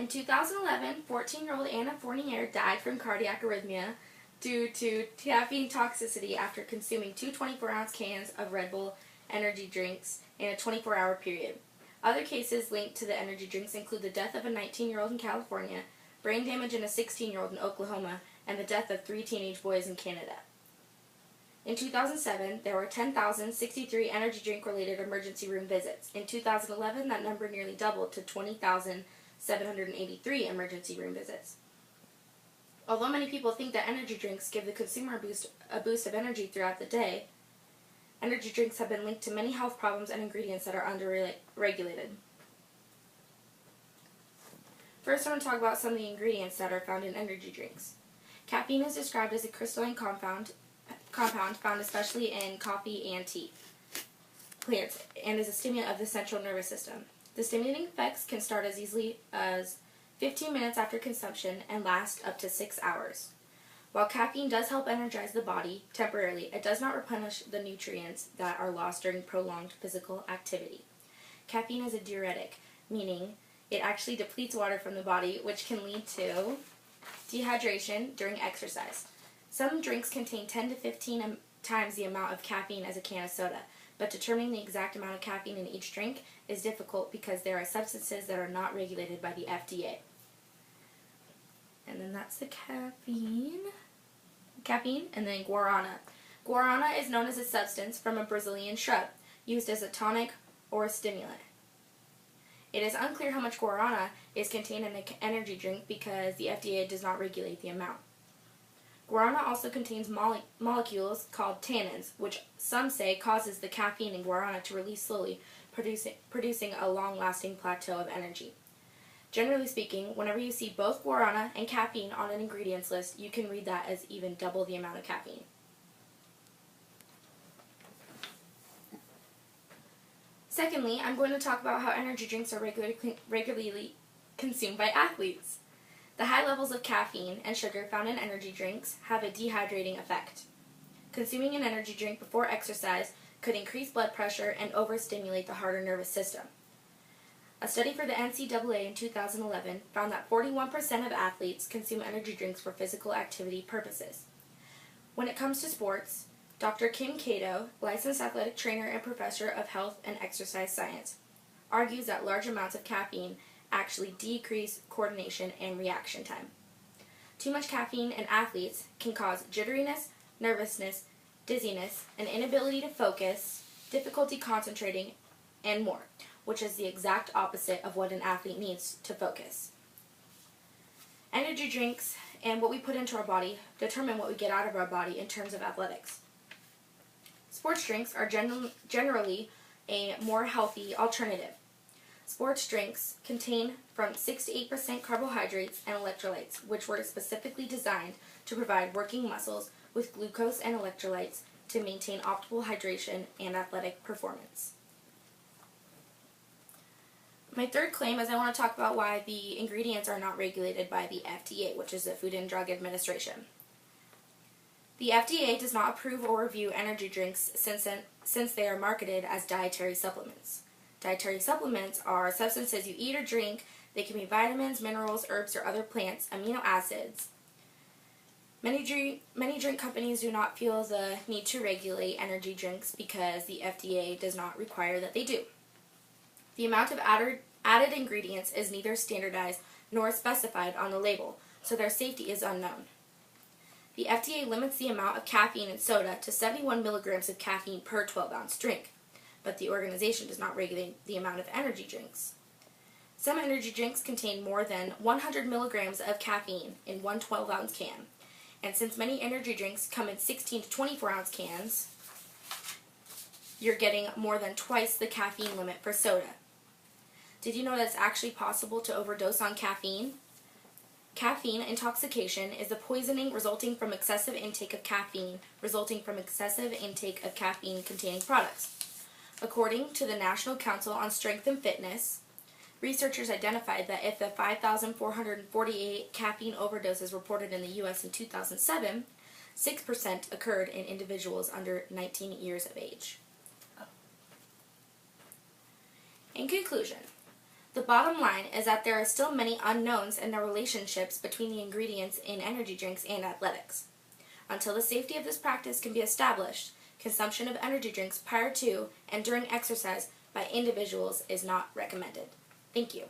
In 2011, 14-year-old Anna Fournier died from cardiac arrhythmia due to caffeine toxicity after consuming two 24-ounce cans of Red Bull energy drinks in a 24-hour period. Other cases linked to the energy drinks include the death of a 19-year-old in California, brain damage in a 16-year-old in Oklahoma, and the death of 3 teenage boys in Canada. In 2007, there were 10,063 energy drink-related emergency room visits. In 2011, that number nearly doubled to 20,783 emergency room visits. Although many people think that energy drinks give the consumer a boost of energy throughout the day, energy drinks have been linked to many health problems and ingredients that are under-regulated. First, I want to talk about some of the ingredients that are found in energy drinks. Caffeine is described as a crystalline compound found especially in coffee and tea plants and is a stimulant of the central nervous system. The stimulating effects can start as easily as 15 minutes after consumption and last up to 6 hours. While caffeine does help energize the body temporarily, it does not replenish the nutrients that are lost during prolonged physical activity. Caffeine is a diuretic, meaning it actually depletes water from the body, which can lead to dehydration during exercise. Some drinks contain 10 to 15 times the amount of caffeine as a can of soda, but determining the exact amount of caffeine in each drink is difficult because there are substances that are not regulated by the FDA. And then that's the caffeine, and then guarana. Guarana is known as a substance from a Brazilian shrub, used as a tonic or a stimulant. It is unclear how much guarana is contained in an energy drink because the FDA does not regulate the amount. Guarana also contains molecules called tannins, which some say causes the caffeine in guarana to release slowly, producing a long-lasting plateau of energy. Generally speaking, whenever you see both guarana and caffeine on an ingredients list, you can read that as even double the amount of caffeine. Secondly, I'm going to talk about how energy drinks are regularly consumed by athletes. The high levels of caffeine and sugar found in energy drinks have a dehydrating effect. Consuming an energy drink before exercise could increase blood pressure and overstimulate the heart or nervous system. A study for the NCAA in 2011 found that 41% of athletes consume energy drinks for physical activity purposes. When it comes to sports, Dr. Kim Cato, licensed athletic trainer and professor of health and exercise science, argues that large amounts of caffeine actually decrease coordination and reaction time. Too much caffeine in athletes can cause jitteriness, nervousness, dizziness, an inability to focus, difficulty concentrating, and more, which is the exact opposite of what an athlete needs to focus. Energy drinks and what we put into our body determine what we get out of our body in terms of athletics. Sports drinks are generally a more healthy alternative. Sports drinks contain from 6 to 8% carbohydrates and electrolytes, which were specifically designed to provide working muscles with glucose and electrolytes to maintain optimal hydration and athletic performance. My third claim is I want to talk about why the ingredients are not regulated by the FDA, which is the Food and Drug Administration. The FDA does not approve or review energy drinks since they are marketed as dietary supplements. Dietary supplements are substances you eat or drink. They can be vitamins, minerals, herbs, or other plants, amino acids. Many drink companies do not feel the need to regulate energy drinks because the FDA does not require that they do. The amount of added ingredients is neither standardized nor specified on the label, so their safety is unknown. The FDA limits the amount of caffeine in soda to 71 milligrams of caffeine per 12-ounce drink, but the organization does not regulate the amount of energy drinks. Some energy drinks contain more than 100 milligrams of caffeine in one 12-ounce can, and since many energy drinks come in 16 to 24-ounce cans, you're getting more than twice the caffeine limit for soda. Did you know that it's actually possible to overdose on caffeine? Caffeine intoxication is the poisoning resulting from excessive intake of caffeine containing products. According to the National Council on Strength and Fitness, researchers identified that if the 5,448 caffeine overdoses reported in the U.S. in 2007, 6% occurred in individuals under 19 years of age. In conclusion, The bottom line is that there are still many unknowns in the relationships between the ingredients in energy drinks and athletics. Until the safety of this practice can be established, consumption of energy drinks prior to and during exercise by individuals is not recommended. Thank you.